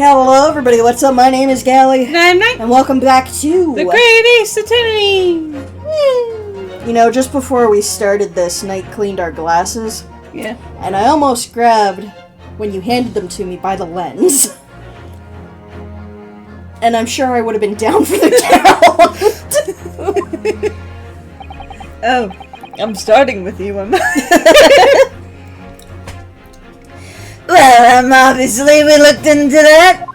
Hello everybody, what's up? My name is Gally. And I'm Night. And welcome back to... The Great Ace Identity! You know, just before we started this, Night cleaned our glasses. Yeah. And I almost grabbed, when you handed them to me, by the lens. And I'm sure I would have been down for the count. Oh, I'm starting with you. Well, obviously we looked into that.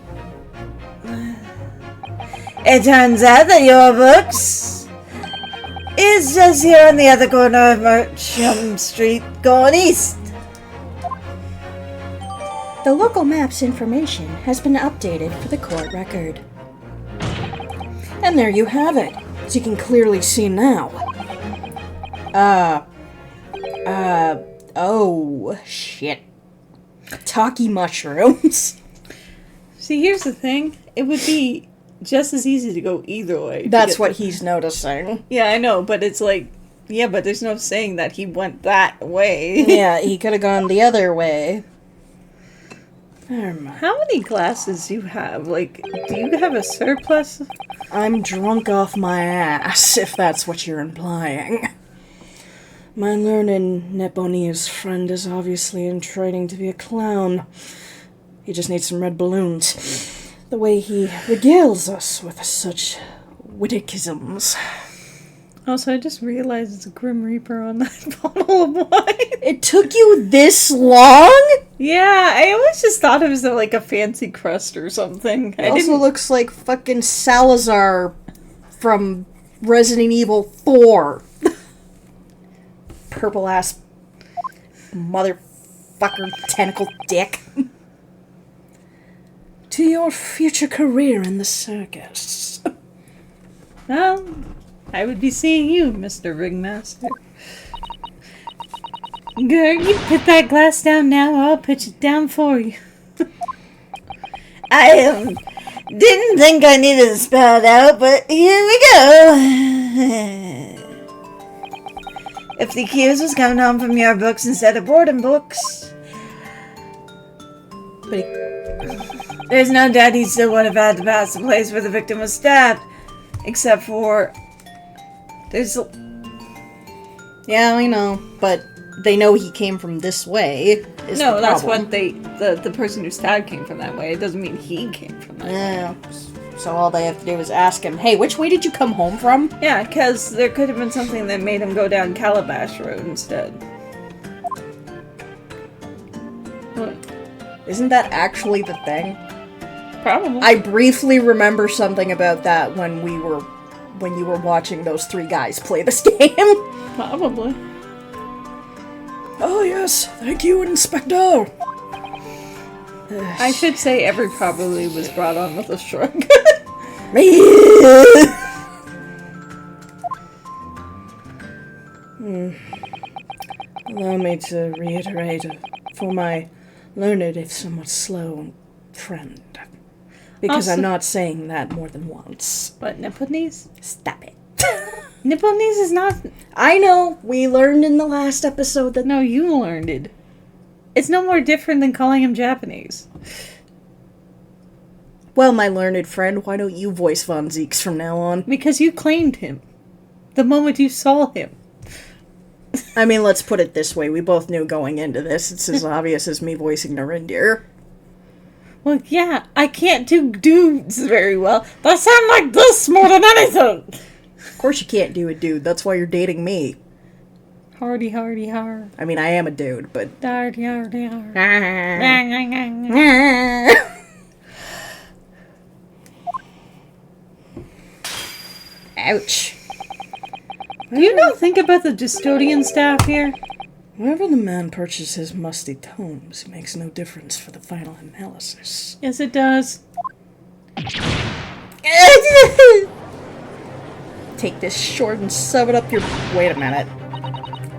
It turns out that your books is just here on the other corner of Merchant Street, going east. The local map's information has been updated for the court record. And there you have it, as you can clearly see now. Oh, shit. Talkie mushrooms. See, here's the thing. It would be just as easy to go either way. That's what he's noticing. Yeah, I know, but it's like, yeah, but there's no saying that he went that way. Yeah, he could have gone the other way. How many glasses do you have? Like, do you have a surplus? I'm drunk off my ass, if that's what you're implying. My learned Nepalese friend is obviously in training to be a clown. He just needs some red balloons. The way he regales us with such witticisms. Also, I just realized it's a Grim Reaper on that bottle of wine. It took you this long? Yeah, I always just thought it was like a fancy crust or something. It also looks like fucking Salazar from Resident Evil 4. Purple ass motherfucker tentacle dick. To your future career in the circus. Well, I would be seeing you, Mr. Ringmaster. Girl, you put that glass down now, or I'll put it down for you. I didn't think I needed to spell it out, but here we go. If the accused was coming home from your books instead of boredom books, there's no doubt he still would have had to pass the place where the victim was stabbed. Except for... Yeah, I know, but they know he came from this way. No, that's what the person who stabbed came from that way. It doesn't mean he came from that way. So all they have to do is ask him, hey, which way did you come home from? Yeah, because there could have been something that made him go down Calabash Road instead. What? Isn't that actually the thing? Probably. I briefly remember something about that when you were watching those three guys play this game. Probably. Oh yes, thank you, Inspector. I should say every probably was brought on with a shrug. Allow me to reiterate for my learned, if somewhat slow, friend. Because I'm not saying that more than once. What, Nepalese? Stop it. Nepalese is not... I know, we learned in the last episode that... No, you learned it. It's no more different than calling him Japanese. Well, my learned friend, why don't you voice Von Zeeks from now on? Because you claimed him. The moment you saw him. I mean, let's put it this way. We both knew going into this. It's as obvious as me voicing Narindir. Well, yeah, I can't do dudes very well, but I sound like this more than anything. Of course you can't do a dude. That's why you're dating me. Hardy, hardy, har. I mean, I am a dude, but... Hardy, hardy, har. Ouch. Do you not think about the custodian staff here? Wherever the man purchases his musty tomes, it makes no difference for the final analysis. Yes, it does. Take this short and shove it up your... Wait a minute.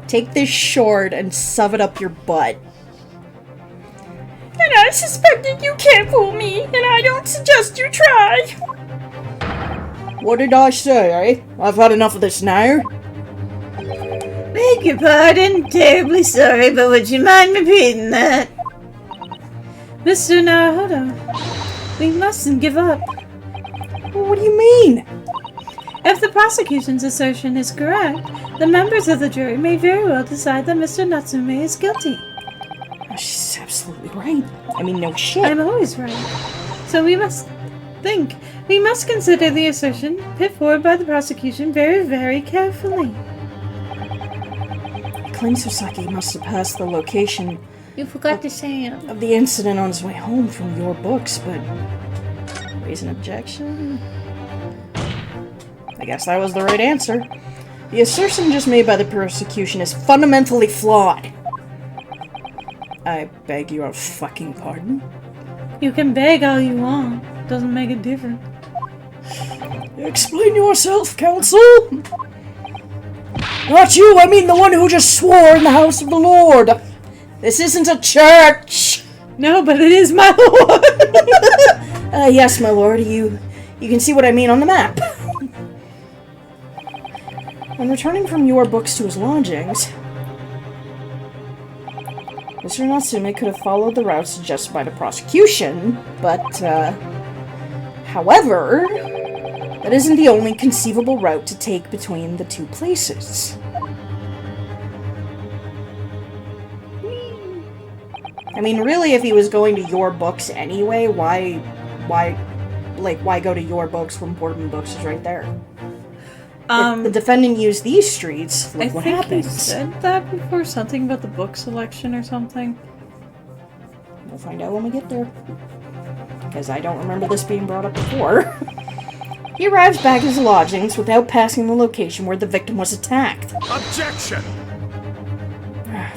Take this short and shove it up your butt. And I suspect that you can't fool me, and I don't suggest you try. What did I say, eh? I've had enough of this now. Beg your pardon, terribly sorry, but would you mind repeating that? Mr. Naruto. We mustn't give up. What do you mean? If the prosecution's assertion is correct, the members of the jury may very well decide that Mr. Natsume is guilty. She's absolutely right. I mean, no shit. I'm always right. So we must consider the assertion put forward by the prosecution very, very carefully. Claims Sasaki must have passed the location You forgot to say it. of the incident on his way home from your books, but raise an objection? I guess that was the right answer. The assertion just made by the prosecution is fundamentally flawed. I beg your fucking pardon? You can beg all you want. Doesn't make a difference. Explain yourself, counsel! Not you, I mean the one who just swore in the house of the Lord! This isn't a church! No, but it is my lord! Yes, my lord, you can see what I mean on the map. When returning from your books to his lodgings, Mr. Natsume could have followed the route suggested by the prosecution, but, however, that isn't the only conceivable route to take between the two places. I mean, really, if he was going to your books anyway, why go to your books when Boardman Books is right there? If the defendant used these streets, look what happens. He said that before, something about the book selection or something. We'll find out when we get there. Because I don't remember this being brought up before. He arrives back at his lodgings without passing the location where the victim was attacked. Objection!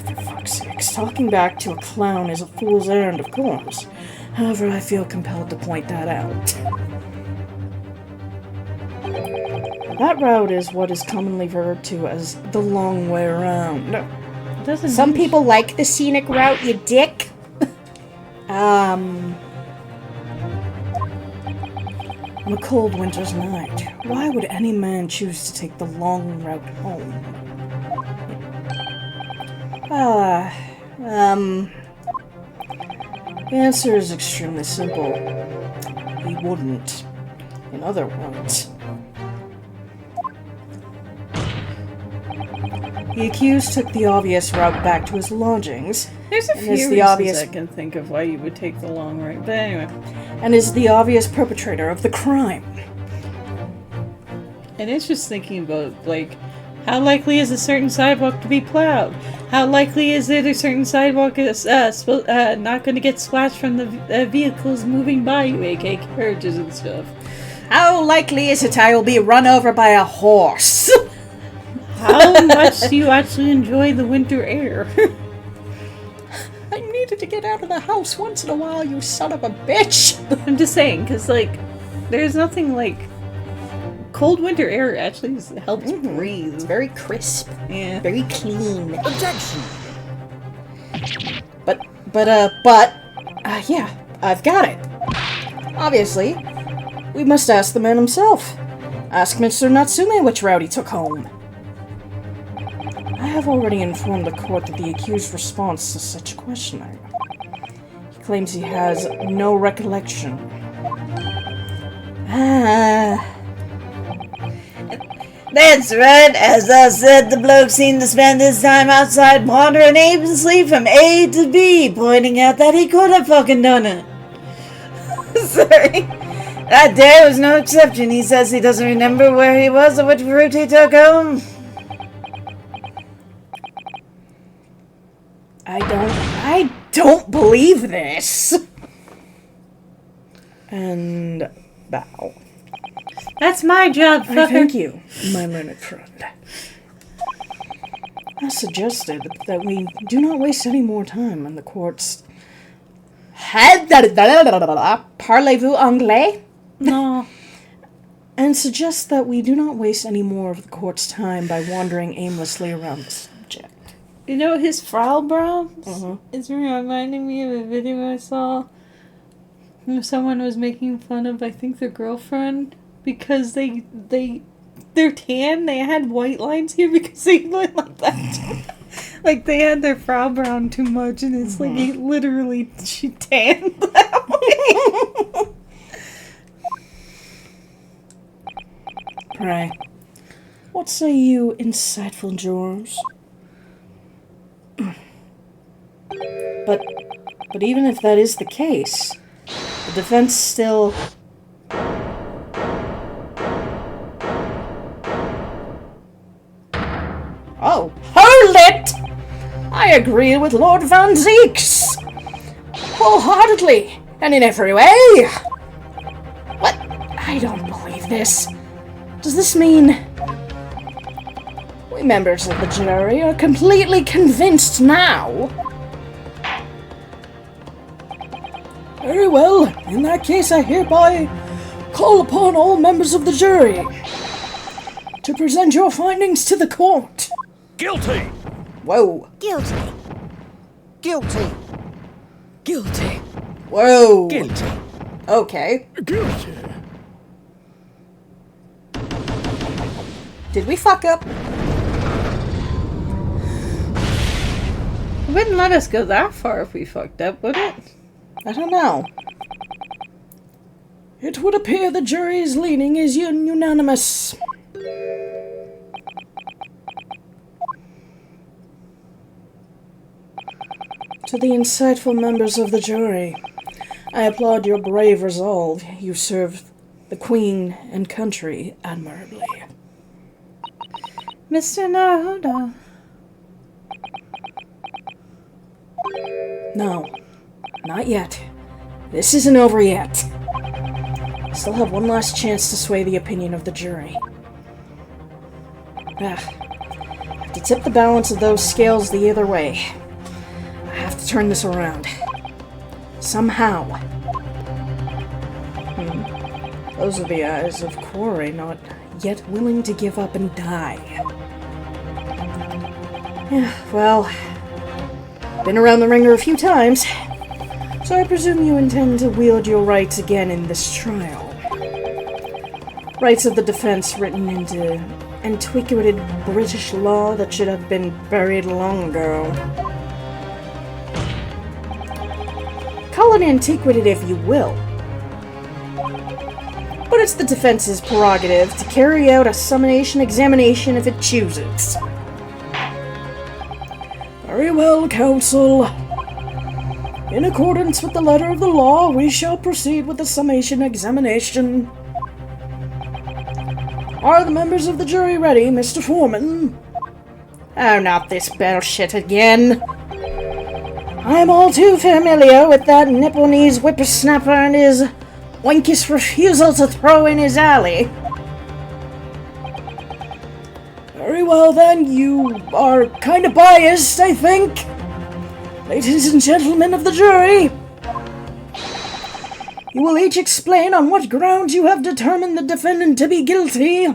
For fuck's sakes, talking back to a clown is a fool's errand, of course. However, I feel compelled to point that out. That route is what is commonly referred to as the long way around. Some people like the scenic route, you dick. On a cold winter's night, why would any man choose to take the long route home? The answer is extremely simple. He wouldn't. In other words, the accused took the obvious route back to his lodgings. There's a few reasons I can think of why you would take the long route, but anyway. And is the obvious perpetrator of the crime. And it's just thinking about, like, how likely is a certain sidewalk to be plowed? How likely is it a certain sidewalk is not going to get splashed from the vehicles moving by you, aka carriages and stuff? How likely is it I will be run over by a horse? How much do you actually enjoy the winter air? I needed to get out of the house once in a while, you son of a bitch! I'm just saying, because, like, there's nothing like... Cold winter air actually helps breathe. It's very crisp. Yeah. Very clean. Objection! Yeah, I've got it. Obviously, we must ask the man himself. Ask Mr. Natsume which route he took home. I have already informed the court that the accused's response to such questioning. He claims he has no recollection. That's right. As I said, the bloke seemed to spend his time outside wandering aimlessly from A to B, pointing out that he could have fucking done it. Sorry. That day was no exception. He says he doesn't remember where he was or which route he took home. I don't believe this. And bow. That's my job, fucker. Thank you, my learned friend. I suggested that we do not waste any more time in the courts. Parlez-vous anglais? No. And suggest that we do not waste any more of the court's time by wandering aimlessly around the subject. You know, his Frau is reminding me of a video I saw where someone was making fun of, I think, their girlfriend because they're tan. They had white lines here because they look like that. Like, they had their Frau brown too much, and it's like, literally, she tanned that way. Pray, what say you, insightful jurors? But even if that is the case, the defense still... Oh, hold it! I agree with Lord Van Zeeks! Wholeheartedly, and in every way! What? I don't believe this. Does this mean... we members of the jury are completely convinced now? Very well. In that case, I hereby call upon all members of the jury to present your findings to the court. Guilty! Whoa. Guilty. Guilty! Guilty. Whoa. Guilty! Okay. Guilty! Did we fuck up? It wouldn't let us go that far if we fucked up, would it? I don't know. It would appear the jury's leaning is unanimous. To the insightful members of the jury, I applaud your brave resolve. You served the Queen and country admirably. Mr. Naruto. No, not yet. This isn't over yet. I still have one last chance to sway the opinion of the jury. I have to tip the balance of those scales the other way. I have to turn this around. Somehow. Those are the eyes of Quarry, not yet willing to give up and die. Yeah, well, been around the ringer a few times, so I presume you intend to wield your rights again in this trial. Rights of the defense written into antiquated British law that should have been buried long ago. Call it antiquated if you will. But it's the defense's prerogative to carry out a summation examination if it chooses. Very well, counsel. In accordance with the letter of the law, we shall proceed with the summation examination. Are the members of the jury ready, Mr. Foreman? Oh, not this bullshit again. I'm all too familiar with that Nipponese whippersnapper and his wankish refusal to throw in his alley. Very well then, you are kind of biased, I think. Ladies and gentlemen of the jury, you will each explain on what grounds you have determined the defendant to be guilty.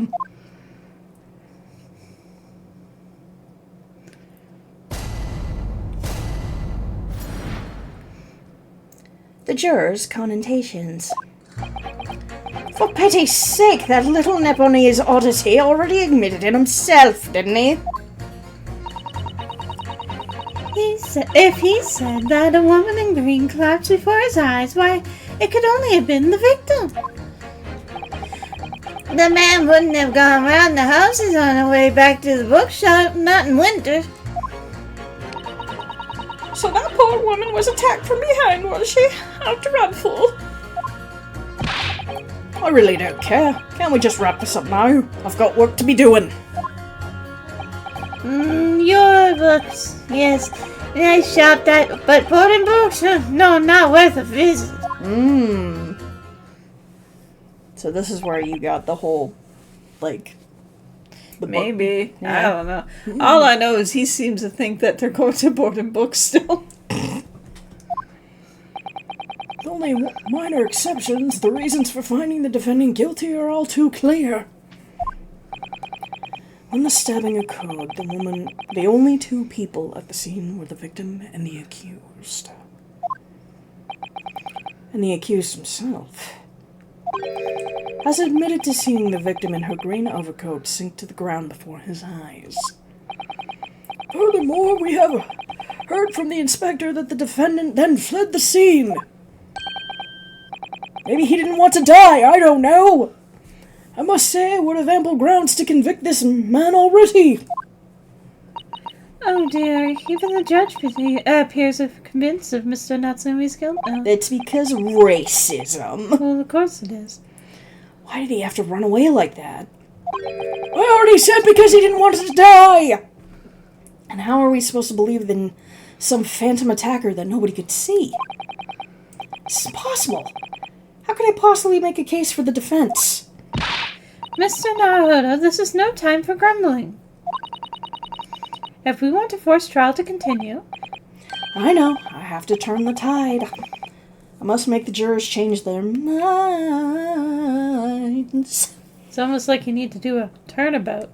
The jurors' connotations. For pity's sake, that little Nipponese oddity already admitted it himself, didn't he? If he said that a woman in green collapsed before his eyes, why, it could only have been the victim. The man wouldn't have gone round the houses on the way back to the bookshop, not in winter. So that poor woman was attacked from behind, was she? How dreadful. I really don't care. Can't we just wrap this up now? I've got work to be doing. Your books, yes. Nice shop that, but boarding books? No, not worth a visit. So this is where you got the whole, like... the Maybe. book. Yeah. I don't know. All I know is he seems to think that they're going to boarding books still. With only minor exceptions, the reasons for finding the defendant guilty are all too clear. When the stabbing occurred, the only two people at the scene were the victim and the accused. And the accused himself has admitted to seeing the victim in her green overcoat sink to the ground before his eyes. Furthermore, we have heard from the inspector that the defendant then fled the scene. Maybe he didn't want to die, I don't know. I must say I would have ample grounds to convict this man already. Oh dear, even the judge appears convinced of Mr. Natsumi's guilt now. It's because of racism. Well, of course it is. Why did he have to run away like that? I already said because he didn't want to die! And how are we supposed to believe in some phantom attacker that nobody could see? It's impossible. How could I possibly make a case for the defense? Mr. Naruhodo, this is no time for grumbling. If we want a forced trial to continue... I know. I have to turn the tide. I must make the jurors change their minds. It's almost like you need to do a turnabout.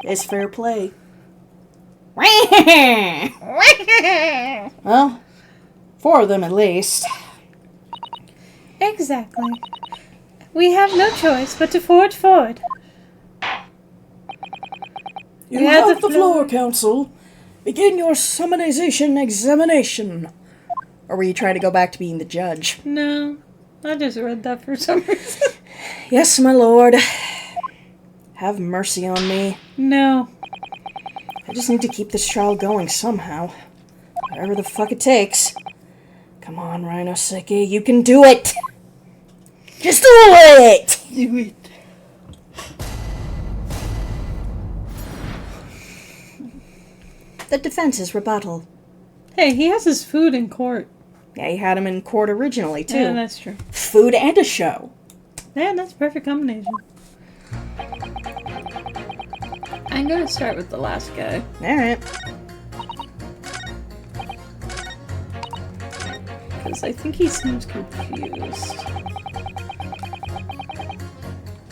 It's fair play. Well, 4 of them at least. Exactly. We have no choice but to forge forward. You have the floor, counsel. Begin your summonization examination. Or were you trying to go back to being the judge? No, I just read that for some reason. Yes, my lord. Have mercy on me. No. I just need to keep this trial going somehow. Whatever the fuck it takes. Come on, Rhinoseki, you can do it! Just do it! Do it. The defense's rebuttal. Hey, he has his food in court. Yeah, he had him in court originally, too. Yeah, that's true. Food and a show. Yeah, that's a perfect combination. I'm gonna start with the last guy. Alright. Because I think he seems confused.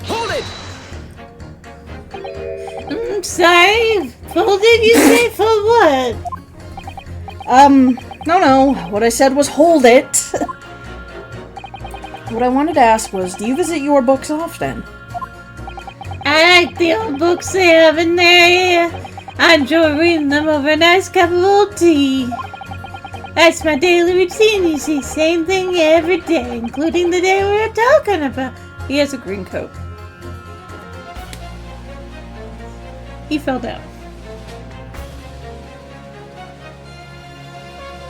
Hold it! I'm sorry. What did you say for what? No. What I said was hold it. What I wanted to ask was, do you visit your books often? I like the old books they have in there. I enjoy reading them over a nice cup of old tea. That's my daily routine, you see. Same thing every day, including the day we were talking about. He has a green coat. He fell down.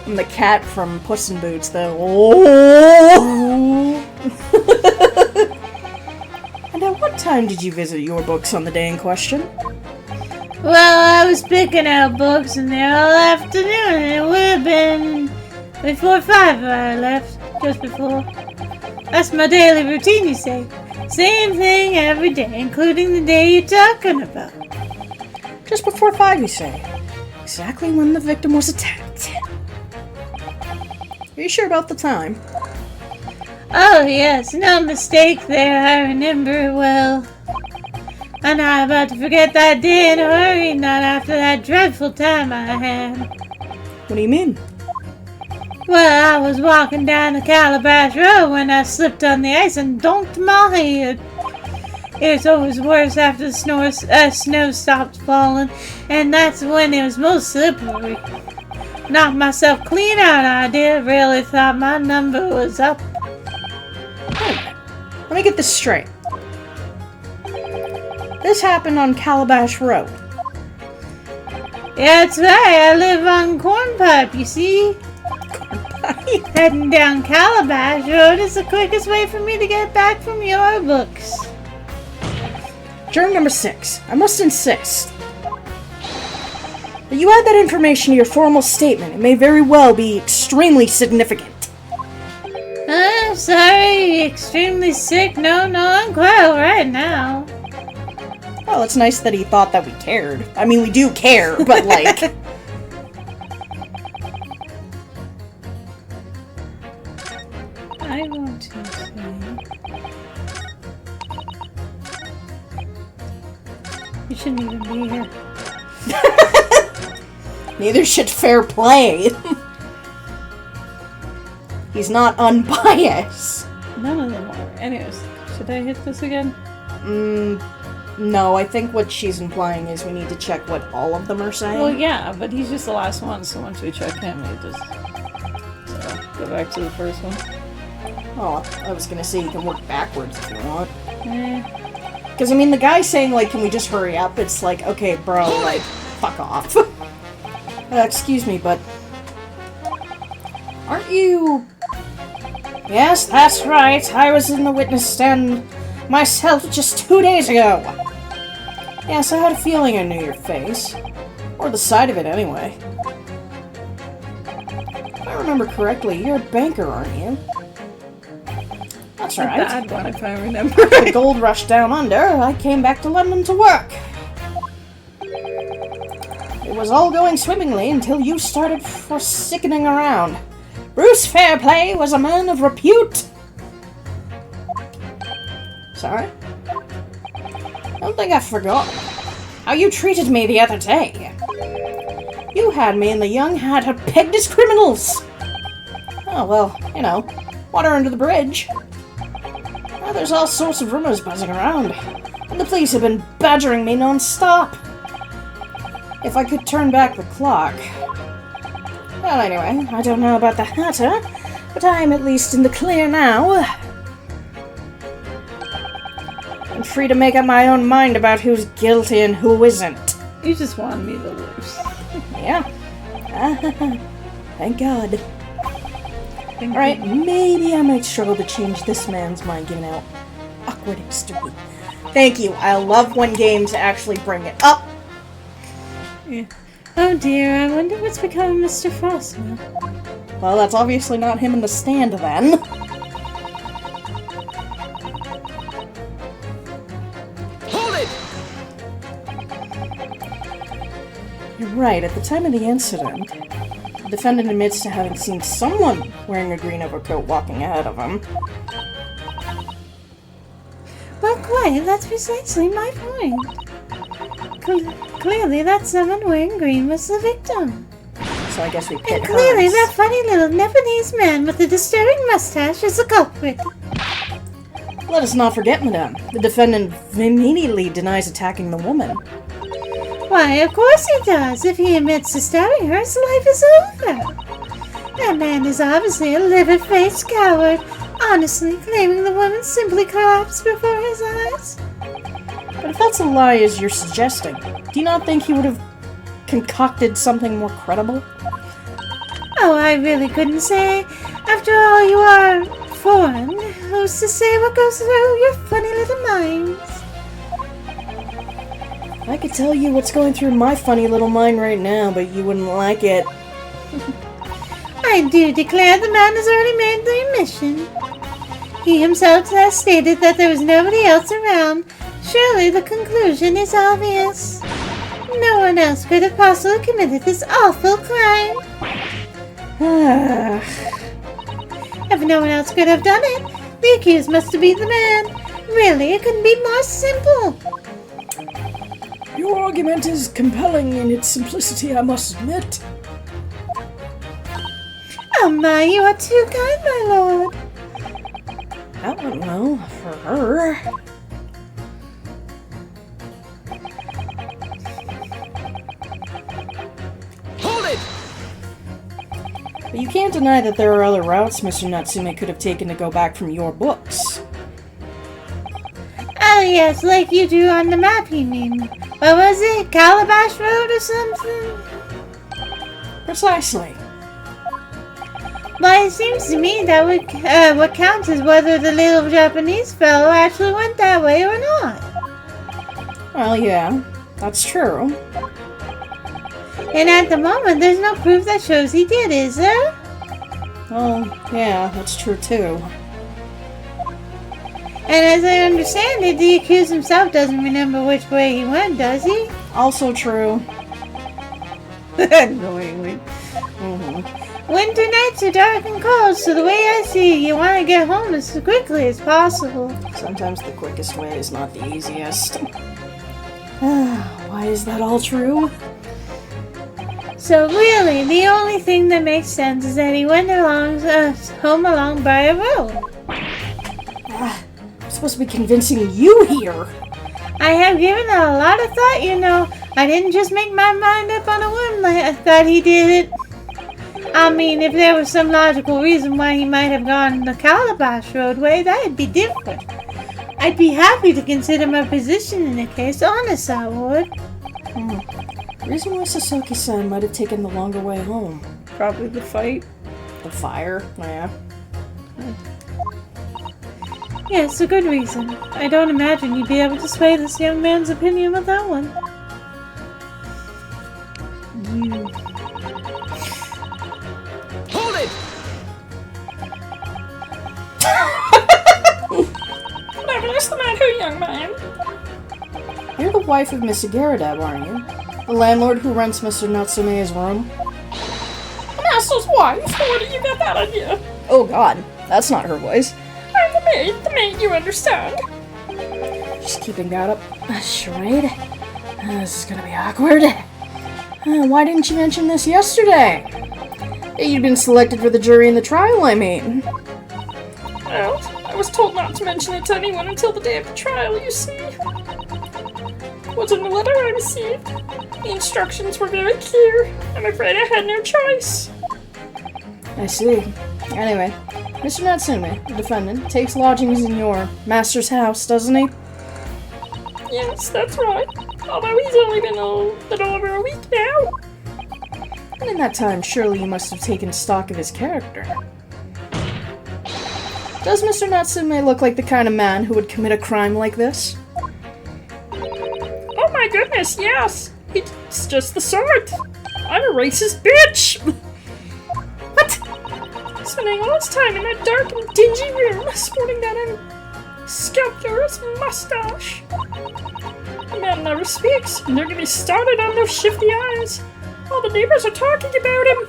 I'm the cat from Puss in Boots, though. Oh! And at what time did you visit your books on the day in question? Well, I was picking out books in there all afternoon, and it would have been before 5 when I left, just before. That's my daily routine, you say. Same thing every day, including the day you're talking about. Just before 5, you say. Exactly when the victim was attacked. Are you sure about the time? Oh, yes, no mistake there. I remember it well. I'm not about to forget that day in a hurry, not after that dreadful time I had. What do you mean? Well, I was walking down the Calabash Road when I slipped on the ice and donked my head. It's always worse after the snow stopped falling, and that's when it was most slippery. Knocked myself clean out, I did. Really thought my number was up. Let me get this straight. This happened on Calabash Road. Yeah, that's right. I live on Cornpipe, you see. Heading down Calabash Road is the quickest way for me to get back from your books. Juror number 6, I must insist that you add that information to your formal statement. It may very well be extremely significant. I'm sorry, extremely sick. No, I'm quite alright now. Well, it's nice that he thought that we cared. I mean, we do care, but like... I want to say... You shouldn't even be here. Neither should fair play. He's not unbiased. None of them are. Anyways, should I hit this again? No, I think what she's implying is we need to check what all of them are saying. Well, yeah, but he's just the last one, so once we check him, we just... So, go back to the first one. Oh, I was gonna say you can work backwards if you want. Because, I mean, the guy saying, like, can we just hurry up? It's like, okay, bro, like, fuck off. Excuse me, but... aren't you... Yes, that's right. I was in the witness stand myself just 2 days ago. Yes, I had a feeling I knew your face. Or the side of it, anyway. If I remember correctly, you're a banker, aren't you? That's right. A bad one, if I remember. The gold rush down under, I came back to London to work. It was all going swimmingly until you started sickening around. Bruce Fairplay was a man of repute. Sorry? Don't think I forgot how you treated me the other day. You had me and the young Hatter pegged as criminals. Oh, well, you know, water under the bridge. Now there's all sorts of rumors buzzing around, and the police have been badgering me non-stop. If I could turn back the clock... Well, anyway, I don't know about the Hatter, but I'm at least in the clear now. I'm free to make up my own mind about who's guilty and who isn't. You just wanted me to lose. Yeah. Thank God. Alright, maybe I might struggle to change this man's mind given how awkward it used to be. Thank you. I love when games actually bring it up. Yeah. Oh dear, I wonder what's become of Mr. Frostman. Well, that's obviously not him in the stand then. Hold it! You're right, at the time of the incident, the defendant admits to having seen someone wearing a green overcoat walking ahead of him. Well, quite, that's precisely my point. Clearly, that someone wearing green was the victim. So I guess we pick And clearly, hers. that funny little Nepalese man with the disturbing mustache is the culprit. Let us not forget, madame, the defendant immediately denies attacking the woman. Why, of course he does. If he admits to stabbing her, his life is over. That man is obviously a livid-faced coward, honestly claiming the woman simply collapsed before his eyes. But if that's a lie as you're suggesting, do you not think he would have concocted something more credible? Oh, I really couldn't say. After all, you are foreign. Who's to say what goes through your funny little minds? I could tell you what's going through my funny little mind right now, but you wouldn't like it. I do declare the man has already made the admission. He himself has stated that there was nobody else around. Surely the conclusion is obvious. No one else could have possibly committed this awful crime. If no one else could have done it, the accused must have been the man. Really, it couldn't be more simple. Your argument is compelling in its simplicity, I must admit. Oh my, you are too kind, my lord. That went well for her. Hold it! But you can't deny that there are other routes Mr. Natsume could have taken to go back from your books. Oh yes, like you do on the map, you mean. What was it? Calabash Road or something? Precisely. Well, it seems to me that what counts is whether the little Japanese fellow actually went that way or not. Well, yeah, that's true. And at the moment, there's no proof that shows he did, is there? Oh, yeah, that's true too. And as I understand it, the accused himself doesn't remember which way he went, does he? Also true. Annoyingly. Winter nights are dark and cold, so the way I see it, you want to get home as quickly as possible. Sometimes the quickest way is not the easiest. Why is that all true? So really, the only thing that makes sense is that he went home along by a road. I'm supposed to be convincing you here. I have given it a lot of thought, you know. I didn't just make my mind up on a whim that he did it. I mean, if there was some logical reason why he might have gone the Calabash roadway, that'd be different. I'd be happy to consider my position in the case. Honest, I would. Reason why Sasaki-san might have taken the longer way home. Probably the fight. The fire, yeah. Yes, a good reason. I don't imagine you'd be able to sway this young man's opinion with that one. Hold it! Whatever is the matter, young man? You're the wife of Miss Igaradab, aren't you? The landlord who rents Mr. Natsume's room? The master's wife? Where did you get that idea? Oh god, that's not her voice. I'm the maid, you understand. Just keeping that up. Charade? This is gonna be awkward. Why didn't you mention this yesterday? That you'd been selected for the jury in the trial, I mean. Well, I was told not to mention it to anyone until the day of the trial, you see. It was in the letter I received. The instructions were very clear. I'm afraid I had no choice. I see. Anyway, Mr. Natsume, the defendant, takes lodgings in your master's house, doesn't he? Yes, that's right. Although he's only been a little over a week now. And in that time, surely you must have taken stock of his character. Does Mr. Natsume look like the kind of man who would commit a crime like this? Oh my goodness, yes! He's just the sort! I'm a racist bitch! What? Spending all his time in that dark and dingy room, sporting that unscrupulous mustache. The man never speaks, and don't get me started on those shifty eyes. All the neighbors are talking about him.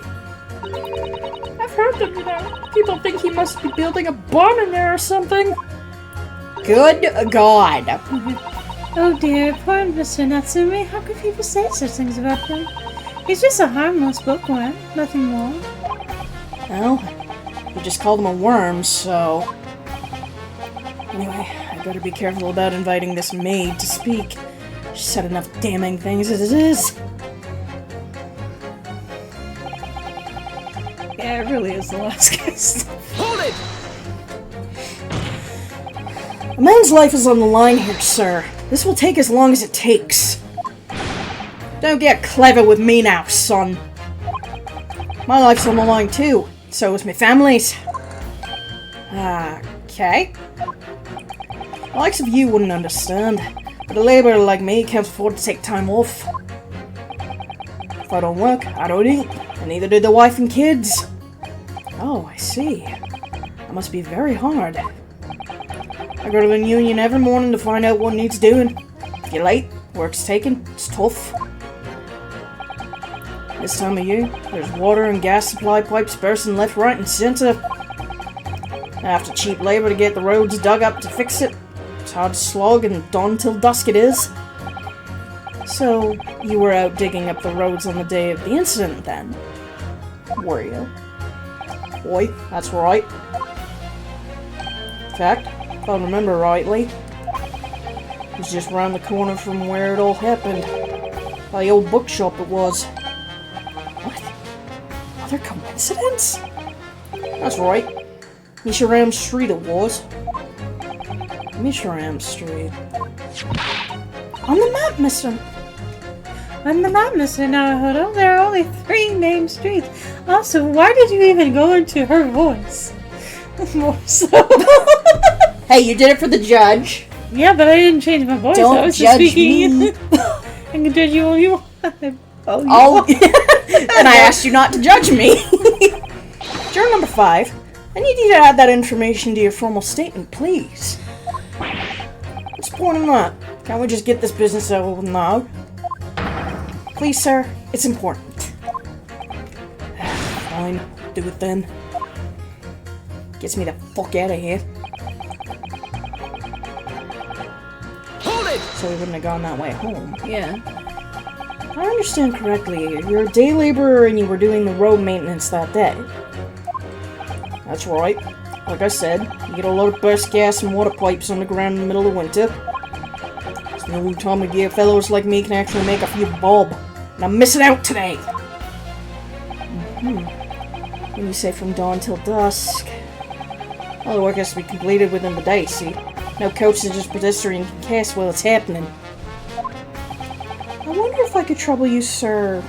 I've heard them, you know. People think he must be building a bomb in there or something. Good God! Oh dear, poor Mr. Natsume. How could people say such things about him? He's just a harmless bookworm, nothing more. Well, you just called him a worm, so... Anyway, I better be careful about inviting this maid to speak. She said enough damning things as it is. Yeah, it really is the last case. Hold it! A man's life is on the line here, sir. This will take as long as it takes. Don't get clever with me now, son. My life's on the line too. So is my family's. Okay. The likes of you wouldn't understand, but a laborer like me can't afford to take time off. If I don't work, I don't eat, and neither do the wife and kids. Oh, I see. That must be very hard. I go to the union every morning to find out what needs doing. If you're late, work's taken, it's tough. This time of year, there's water and gas supply pipes bursting left, right, and center. After cheap labor to get the roads dug up to fix it. It's hard to slog and dawn till dusk it is. So, you were out digging up the roads on the day of the incident then? Were you? Boy, that's right. In fact, if I remember rightly, it was just round the corner from where it all happened. By the old bookshop it was. What? Another coincidence? That's right. Misharam Street it was. Misharam Street. On the map, mister! On the map, Mr. Naruhodo, there are only 3 named streets. Also, why did you even go into her voice? More so. Hey, you did it for the judge. Yeah, but I didn't change my voice. Don't I was just judge speaking. me. I can judge you all you want. Oh, and I asked you not to judge me. Juror number 5, I need you to add that information to your formal statement, please. What's the point in that? Can't we just get this business over with now? Please, sir, it's important. Fine, do it then. Gets me the fuck out of here. Hold it! So we wouldn't have gone that way home. Yeah. If I understand correctly, you're a day laborer and you were doing the road maintenance that day. That's right. Like I said, you get a load of burst gas and water pipes underground in the middle of winter. It's the only time of year fellows like me can actually make a few bob. And I'm missing out today! When you say from dawn till dusk... Well, the work has to be completed within the day, see? No coach is just pedestrian can cast while it's happening. I wonder if I could trouble you, sir,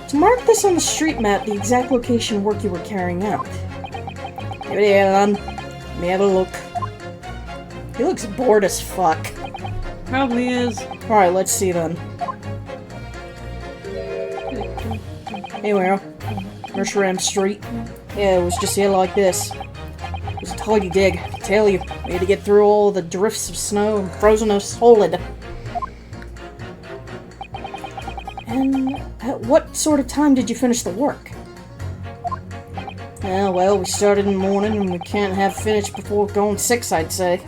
to mark this on the street map the exact location of work you were carrying out. Give it here, then. Let me have a look. He looks bored as fuck. Probably is. Alright, let's see then. Here we are. Mershram Street. Yeah, it was just here like this. It was a tidy dig, I can tell you. We had to get through all the drifts of snow and frozen us solid. And at what sort of time did you finish the work? Well, we started in the morning and we can't have finished before going 6, I'd say.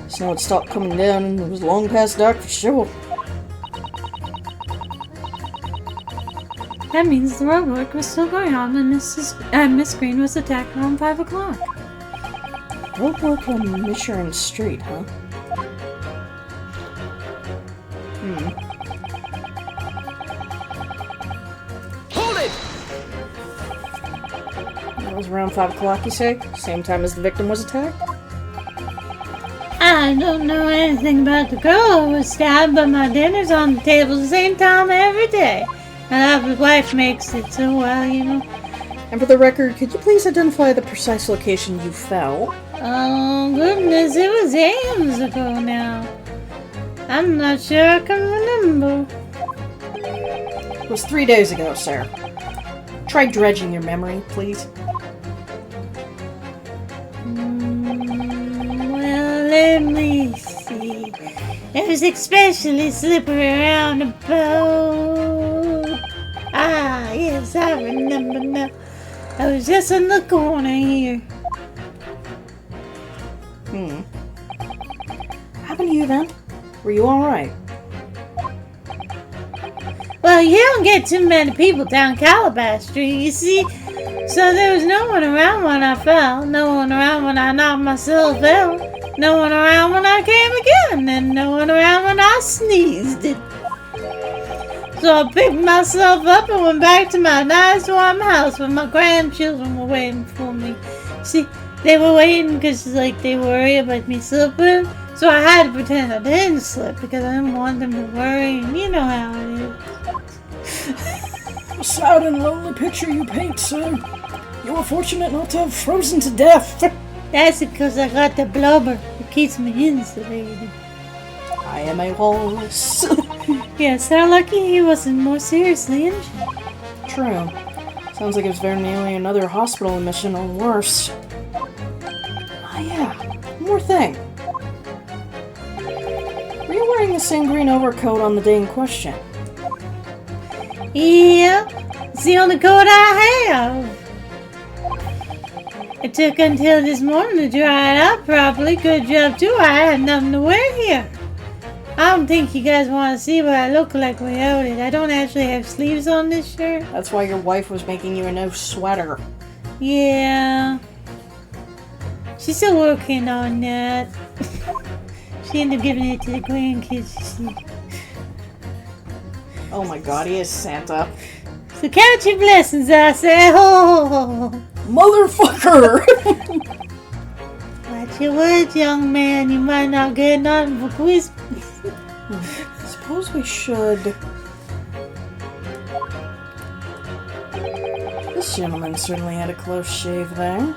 Snow had stopped coming down and it was long past dark for sure. That means the road work was still going on when Miss Green was attacked around 5 o'clock. Road work on Mershram Street, huh? Hold it! That was around 5 o'clock, you say? Same time as the victim was attacked? I don't know anything about the girl who was stabbed, but my dinner's on the table the same time every day. My wife makes it so well, you know. And for the record, could you please identify the precise location you fell? Oh, goodness, it was ages ago now. I'm not sure I can remember. It was 3 days ago, sir. Try dredging your memory, please. Well, let me see. It was especially slippery around the boat. Ah, yes, I remember now. I was just in the corner here. Happened to you then? Were you alright? Well, you don't get too many people down Calabash Street, you see. So there was no one around when I fell, no one around when I knocked myself out, no one around when I came again, and no one around when I sneezed it. So I picked myself up and went back to my nice warm house where my grandchildren were waiting for me. See, they were waiting because they worry about me slipping. So I had to pretend I didn't slip because I didn't want them to worry, and you know how it is. A sad and lonely picture you paint, sir. You were fortunate not to have frozen to death. That's because I got the blubber. It keeps me insulated. I am a walrus. Yes, how lucky he wasn't more seriously injured. True. Sounds like it was very nearly another hospital admission or worse. Ah, yeah. One more thing. Were you wearing the same green overcoat on the day in question? Yeah, it's the only coat I have. It took until this morning to dry it out properly. Good job, too. I had nothing to wear here. I don't think you guys want to see what I look like without it. I don't actually have sleeves on this shirt. That's why your wife was making you a no sweater. Yeah. She's still working on that. She ended up giving it to the grandkids, you see. Oh my god, he is Santa. So count your blessings, I say. Oh. Motherfucker! Watch your words, young man. You might not get nothing for Christmas. Suppose we should... This gentleman certainly had a close shave there.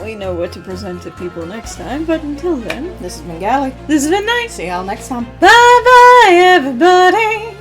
We know what to present to people next time, but until then, This has been Gally. this has been nice. See y'all next time. Bye bye, everybody.